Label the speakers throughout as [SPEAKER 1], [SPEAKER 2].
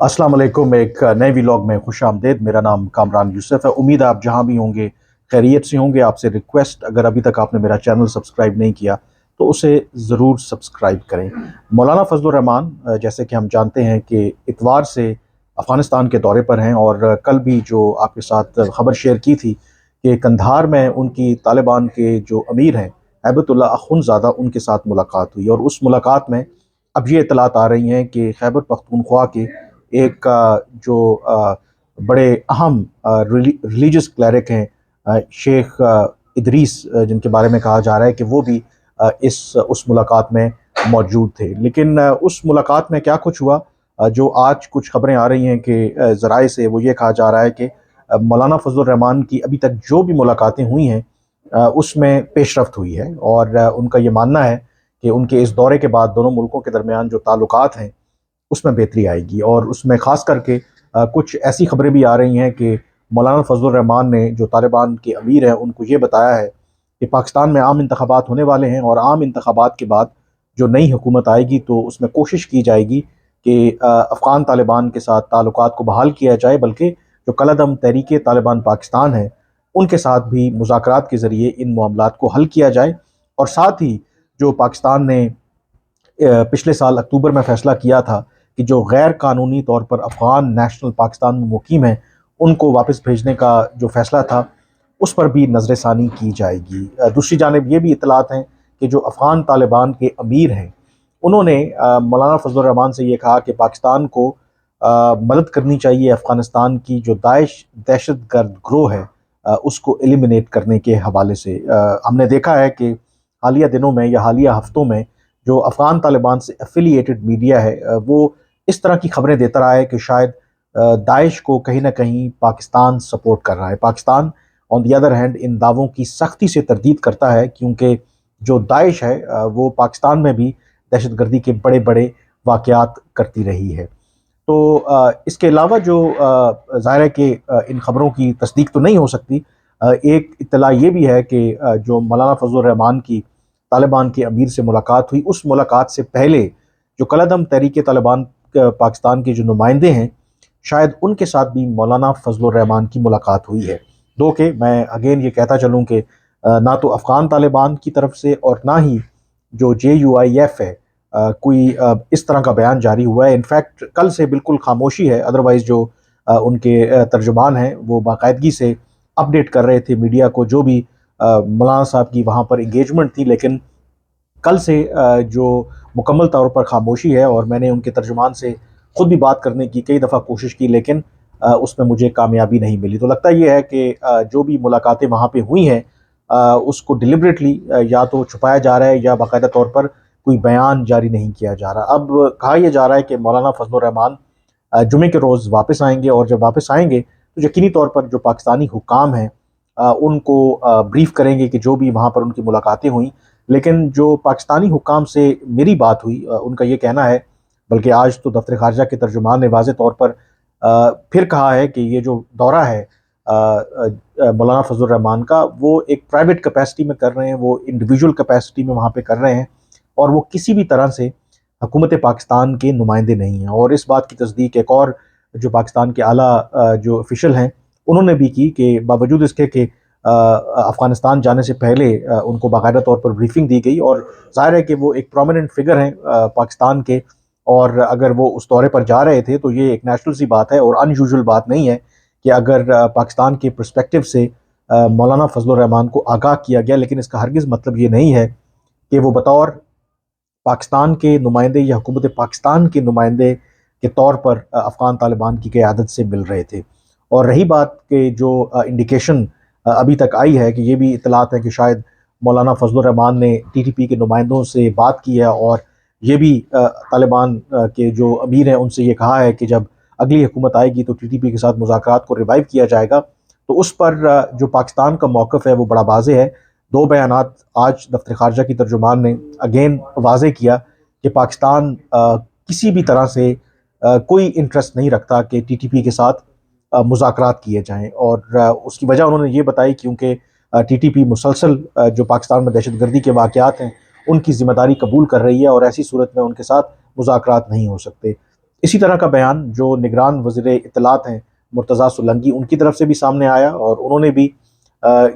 [SPEAKER 1] अस्सलाम वालेकुम। एक नए व्लॉग में खुश आमदेद। मेरा नाम कामरान यूसुफ है। उम्मीद है आप जहाँ भी होंगे खैरियत से होंगे। आपसे रिक्वेस्ट, अगर अभी तक आपने मेरा चैनल सब्सक्राइब नहीं किया तो उसे ज़रूर सब्सक्राइब करें। मौलाना फजलुर रहमान, जैसे कि हम जानते हैं कि इतवार से अफ़गानिस्तान के दौरे पर हैं, और कल भी जो आपके साथ ख़बर शेयर की थी कि कंधार में उनकी तालिबान के जो अमीर हैं हैबतुल्लाह अख़ुंज़ादा, उनके साथ मुलाकात हुई। और उस मुलाकात में अब ये इतलात आ रही हैं कि खैबर पख्तूनख्वा के एक जो बड़े अहम रिलीजियस क्लरिक हैं, शेख इदरीस, जिनके बारे में कहा जा रहा है कि वो भी इस उस मुलाकात में मौजूद थे। लेकिन उस मुलाकात में क्या कुछ हुआ, जो आज कुछ खबरें आ रही हैं कि ज़राए से वो ये कहा जा रहा है कि मौलाना फजलुर रहमान की अभी तक जो भी मुलाकातें हुई हैं उसमें पेशरफ्त हुई है। और उनका ये मानना है कि उनके इस दौरे के बाद दोनों मुल्कों के दरमियान जो ताल्लुकात हैं उसमें बेहतरी आएगी। और उसमें ख़ास करके कुछ ऐसी खबरें भी आ रही हैं कि मौलाना फजलुर रहमान ने जो तालिबान के अमीर हैं उनको ये बताया है कि पाकिस्तान में आम इंतखाबात होने वाले हैं, और आम इंतखाबात के बाद जो नई हुकूमत आएगी तो उसमें कोशिश की जाएगी कि अफ़गान तालिबान के साथ ताल्लुकात को बहाल किया जाए, बल्कि जो कलअदम तहरीक तालिबान पाकिस्तान है उनके साथ भी मुज़ाकरात के ज़रिए इन मामलात को हल किया जाए। और साथ ही जो पाकिस्तान ने पिछले साल अक्टूबर में फ़ैसला किया था कि जो गैर कानूनी तौर पर अफ़गान नेशनल पाकिस्तान में मुकीम हैं उनको वापस भेजने का जो फ़ैसला था उस पर भी नज़रसानी की जाएगी। दूसरी जानिब ये भी इतलात हैं कि जो अफ़गान तालिबान के अमीर हैं उन्होंने मौलाना फजलुर रहमान से ये कहा कि पाकिस्तान को मदद करनी चाहिए अफ़गानिस्तान की जो दाइश दहशत गर्द ग्रोह है उसको एलिमिनेट करने के हवाले से। हमने देखा है कि हालिया दिनों में या हालिया हफ्तों में जो अफ़गान तालिबान से एफिलिएटेड मीडिया है वो इस तरह की खबरें देता रहा है कि शायद दाइश को कहीं ना कहीं पाकिस्तान सपोर्ट कर रहा है। Pakistan on the other hand in दावों की सख्ती से तरदीद करता है, क्योंकि जो दाइश है वो पाकिस्तान में भी दहशत गर्दी के बड़े बड़े वाक़यात करती रही है। तो इसके अलावा जो ज़ाहिर है कि इन खबरों की तस्दीक तो नहीं हो सकती। एक इत्तला ये भी है कि जो मौलाना फजलुर रहमान की तालिबान के अमीर से मुलाकात हुई, उस मुलाकात से पहले जो कलअदम तहरीक तालिबान पाकिस्तान के जो नुमाइंदे हैं शायद उनके साथ भी मौलाना फजलुर रहमान की मुलाकात हुई है। दो कि मैं अगेन ये कहता चलूँ कि ना तो अफ़गान तालिबान की तरफ से और ना ही जो JUIF है कोई इस तरह का बयान जारी हुआ है। इनफैक्ट कल से बिल्कुल खामोशी है। अदरवाइज़ जो उनके तर्जुमान हैं वो बाकायदगी से अपडेट कर रहे थे मीडिया को, जो भी मौलाना साहब की वहाँ पर इंगेजमेंट थी। लेकिन कल से जो मुकम्मल तौर पर खामोशी है, और मैंने उनके तर्जुमान से ख़ुद भी बात करने की कई दफ़ा कोशिश की, लेकिन उसमें मुझे कामयाबी नहीं मिली। तो लगता ये है कि जो भी मुलाकातें वहाँ पे हुई हैं उसको डिलिबरेटली या तो छुपाया जा रहा है या बाकायदा तौर पर कोई बयान जारी नहीं किया जा रहा। अब कहा यह जा रहा है कि मौलाना फजलुर रहमान जुमे के रोज़ वापस आएंगे, और जब वापस आएंगे तो यकीनी तौर पर जो पाकिस्तानी हुकाम हैं उनको ब्रीफ करेंगे कि जो भी वहाँ पर उनकी मुलाकातें हुई। लेकिन जो पाकिस्तानी हुकाम से मेरी बात हुई, उनका ये कहना है, बल्कि आज तो दफ्तर खारजा के तर्जुमान ने वाज़े तौर पर फिर कहा है कि ये जो दौरा है मौलाना फजलुर रहमान का, वो एक प्राइवेट कैपेसिटी में कर रहे हैं, वो इंडिविजुअल कैपेसिटी में वहाँ पे कर रहे हैं, और वो किसी भी तरह से हुकूमत पाकिस्तान के नुमाइंदे नहीं हैं। और इस बात की तस्दीक एक और जो पाकिस्तान के आला जो ऑफिशियल हैं उन्होंने भी की कि बावजूद इसके कि अफ़गानिस्तान जाने से पहले उनको बाकायदा तौर पर ब्रीफिंग दी गई, और ज़ाहिर है कि वो एक प्रोमिनेंट फिगर हैं पाकिस्तान के, और अगर वो उस दौरे पर जा रहे थे तो ये एक नेचुरल सी बात है और अनयूजुअल बात नहीं है कि अगर पाकिस्तान के पर्सपेक्टिव से मौलाना फजलुर रहमान को आगाह किया गया। लेकिन इसका हरगिज़ मतलब ये नहीं है कि वो बतौर पाकिस्तान के नुमाइंदे या हुकूमत पाकिस्तान के नुमाइंदे के तौर पर अफ़गान तालिबान की क़यादत से मिल रहे थे। और रही बात कि जो इंडिकेशन अभी तक आई है कि ये भी इतलात है कि शायद मौलाना फजलुर रहमान ने TTP के नुमाइंदों से बात की है, और ये भी तालिबान के जो अमीर हैं उनसे ये कहा है कि जब अगली हुकूमत आएगी तो TTP के साथ मुज़ाकरात को रिवाइव किया जाएगा। तो उस पर जो पाकिस्तान का मौक़िफ़ है वो बड़ा वाज़ेह है। दो बयानात आज दफ्तर खारजा की तर्जुमान ने अगेन वाज़ेह किया कि पाकिस्तान किसी भी तरह से कोई इंटरेस्ट नहीं रखता कि TTP के साथ मुज़ाकरात किए जाएँ। और उसकी वजह उन्होंने ये बताई क्योंकि TTP मुसलसल जो पाकिस्तान में दहशतगर्दी के वाक़यात हैं उनकी ज़िम्मेदारी कबूल कर रही है, और ऐसी सूरत में उनके साथ मुज़ाकरात नहीं हो सकते। इसी तरह का बयान जो निगरान वज़ीर इत्तलात हैं मुर्तज़ा सोलंकी, उनकी तरफ से भी सामने आया, और उन्होंने भी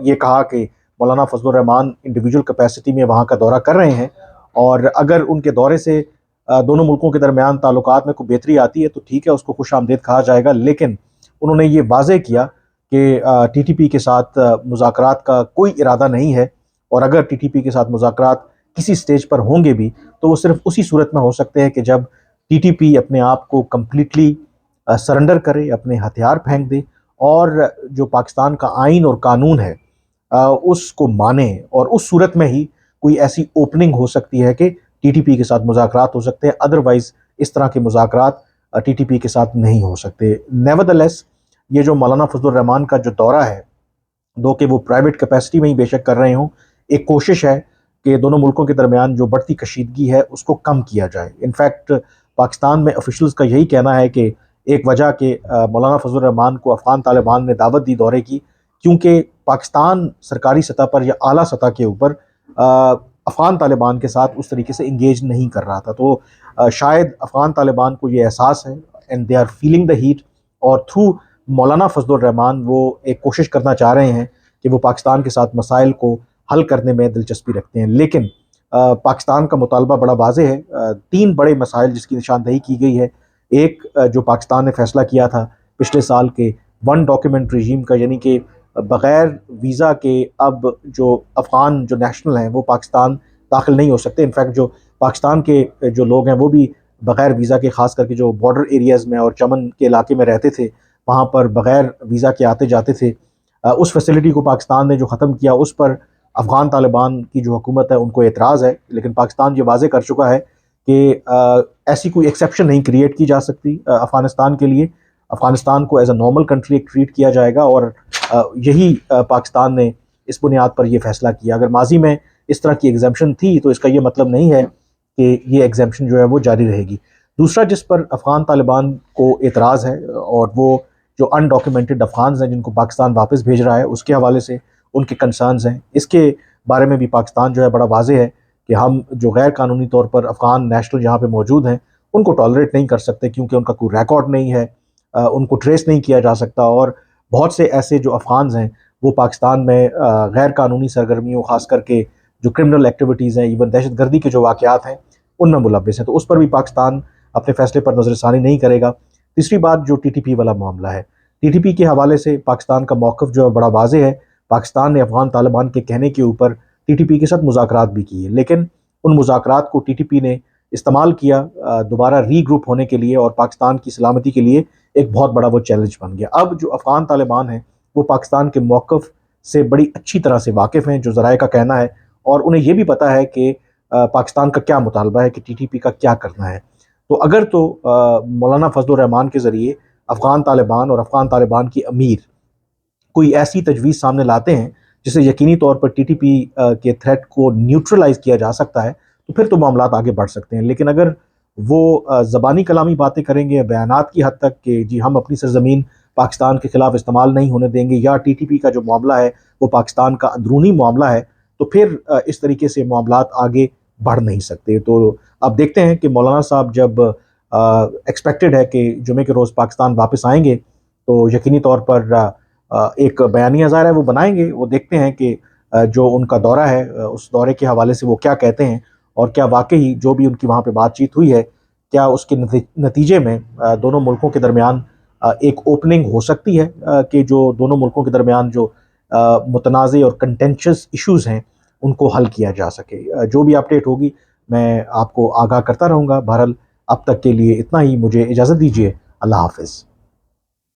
[SPEAKER 1] ये कहा कि मौलाना फजलुर रहमान इंडिविजुअल कैपेसिटी में वहाँ का दौरा कर रहे हैं, और अगर उनके दौरे से दोनों मुल्कों के दरमियान ताल्लुकात में कोई बेहतरी आती है तो ठीक है, उसको खुश आमदीद कहा जाएगा। लेकिन उन्होंने ये वाज़ेह किया कि TTP के साथ मुज़ाकरात का कोई इरादा नहीं है, और अगर TTP के साथ मुज़ाकरात किसी स्टेज पर होंगे भी तो वो सिर्फ उसी सूरत में हो सकते हैं कि जब TTP अपने आप को कम्प्लीटली सरेंडर करे, अपने हथियार फेंक दे, और जो पाकिस्तान का आइन और कानून है उसको माने, और उस सूरत में ही कोई ऐसी ओपनिंग हो सकती है कि TTP के साथ मुज़ाकरात हो सकते हैं। अदरवाइज़ इस तरह के मुज़ाकरात TTP के साथ नहीं हो सकते। नेवरदलेस ये जो मौलाना फजलुर रहमान का जो दौरा है, दो कि वो प्राइवेट कैपेसिटी में ही बेशक कर रहे हों, एक कोशिश है कि दोनों मुल्कों के दरमियान जो बढ़ती कशीदगी है उसको कम किया जाए। इनफैक्ट पाकिस्तान में ऑफिशियल्स का यही कहना है कि एक वजह के मौलाना फजलुर रहमान को अफ़गान तालिबान ने दावत दी दौरे की, क्योंकि पाकिस्तान सरकारी सतह पर या आला सतह के ऊपर अफ़गान तालिबान के साथ उस तरीके से इंगेज नहीं कर रहा था। तो शायद अफ़गान तालिबान को ये एहसास है, and they are feeling the heat, और थ्रू मौलाना फजलुर रहमान वो एक कोशिश करना चाह रहे हैं कि वो पाकिस्तान के साथ मसाइल को हल करने में दिलचस्पी रखते हैं। लेकिन पाकिस्तान का मुतालबा बड़ा वाज़ेह है। 3 बड़े मसाइल जिसकी निशानदही की गई है। एक, जो पाकिस्तान ने फ़ैसला किया था पिछले साल के वन डॉक्यूमेंट रजीम का, यानी कि बग़ैर वीज़ा के अब जो अफ़गान जो नेशनल हैं वो पाकिस्तान दाखिल नहीं हो सकते। इनफैक्ट जो पाकिस्तान के जो लोग हैं वो भी बग़ैर वीज़ा के, ख़ास करके जो बॉर्डर एरियाज़ में और चमन के इलाके में रहते थे, वहाँ पर बग़ैर वीज़ा के आते जाते थे। उस फैसिलिटी को पाकिस्तान ने जो ख़त्म किया, उस पर अफ़गान तालिबान की जो हुकूमत है उनको एतराज़ है। लेकिन पाकिस्तान ये वाज़ेह कर चुका है कि ऐसी कोई एक्सेप्शन नहीं क्रिएट की जा सकती अफ़गानिस्तान के लिए। अफ़गानिस्तान को as a normal country treat किया जाएगा, और यही पाकिस्तान ने इस बुनियाद पर यह फ़ैसला किया। अगर माजी में इस तरह की एग्जम्पशन थी तो इसका ये मतलब नहीं है कि ये एग्जम्पशन जो है वो जारी रहेगी। दूसरा जिस पर अफ़गान तालिबान को एतराज़ है, और वो जो अनडॉक्यूमेंटेड अफ़गान्स हैं जिनको पाकिस्तान वापस भेज रहा है, उसके हवाले से उनके कंसर्न्स हैं। इसके बारे में भी पाकिस्तान जो है बड़ा वाज़ेह है कि हम जो गैर कानूनी तौर पर अफ़गान नेशनल यहाँ पे मौजूद हैं उनको टॉलरेट नहीं कर सकते, क्योंकि उनका कोई रिकॉर्ड नहीं है, उनको ट्रेस नहीं किया जा सकता। और बहुत से ऐसे जो अफ़गान्स हैं वो पाकिस्तान में गैर कानूनी सरगर्मियों, ख़ास करके जो क्रिमिनल एक्टिविटीज़ हैं, इवन दहशतगर्दी के जो वाक़यात हैं, उनमें मुलव्वस हैं। तो उस पर भी पाकिस्तान अपने फ़ैसले पर नज़रसानी नहीं करेगा। तीसरी बात जो TTP वाला मामला है, TTP के हवाले से पाकिस्तान का मौक़िफ़ जो है बड़ा वाज़ेह है। पाकिस्तान ने अफ़गान तालिबान के कहने के ऊपर TTP के साथ मुज़ाकरात भी किए, लेकिन उन मुज़ाकरात को TTP ने इस्तेमाल किया दोबारा रीग्रुप होने के लिए, और पाकिस्तान की सलामती के लिए एक बहुत बड़ा वो चैलेंज बन गया। अब जो अफ़गान तालिबान हैं वो पाकिस्तान के मौक़िफ़ से बड़ी अच्छी तरह से वाकिफ़ हैं, जो ज़राए का कहना है, और उन्हें ये भी पता है कि पाकिस्तान का क्या मुतालबा है, कि TTP का क्या करना है। तो अगर तो मौलाना फजलुर रहमान के ज़रिए अफ़गान तालिबान और अफ़गान तालिबान की अमीर कोई ऐसी तजवीज़ सामने लाते हैं जिससे यकीनी तौर पर TTP के थ्रेट को न्यूट्रलाइज़ किया जा सकता है, तो फिर तो मामलात आगे बढ़ सकते हैं। लेकिन अगर वो ज़बानी कलामी बातें करेंगे बयानात की हद तक कि जी हम अपनी सरज़मीन पाकिस्तान के ख़िलाफ़ इस्तेमाल नहीं होने देंगे, या TTP का जो मामला है वो पाकिस्तान का अंदरूनी मामला है, तो फिर इस तरीके से मामलात आगे बढ़ नहीं सकते। तो अब देखते हैं कि मौलाना साहब जब एक्सपेक्टेड है कि जुमे के रोज़ पाकिस्तान वापस आएंगे, तो यकीनी तौर पर एक बयानिया ज़ाहिर है वो बनाएंगे। वो देखते हैं कि जो उनका दौरा है उस दौरे के हवाले से वो क्या कहते हैं, और क्या वाकई जो भी उनकी वहाँ पे बातचीत हुई है, क्या उसके नतीजे में दोनों मुल्कों के दरमियान एक ओपनिंग हो सकती है कि जो दोनों मुल्कों के दरमियान जो मुतनाज़ और कंटेंशियस इश्यूज़ हैं उनको हल किया जा सके। जो भी अपडेट होगी मैं आपको आगाह करता रहूँगा। बहरहाल अब तक के लिए इतना ही, मुझे इजाज़त दीजिए। अल्लाह हाफ़िज़।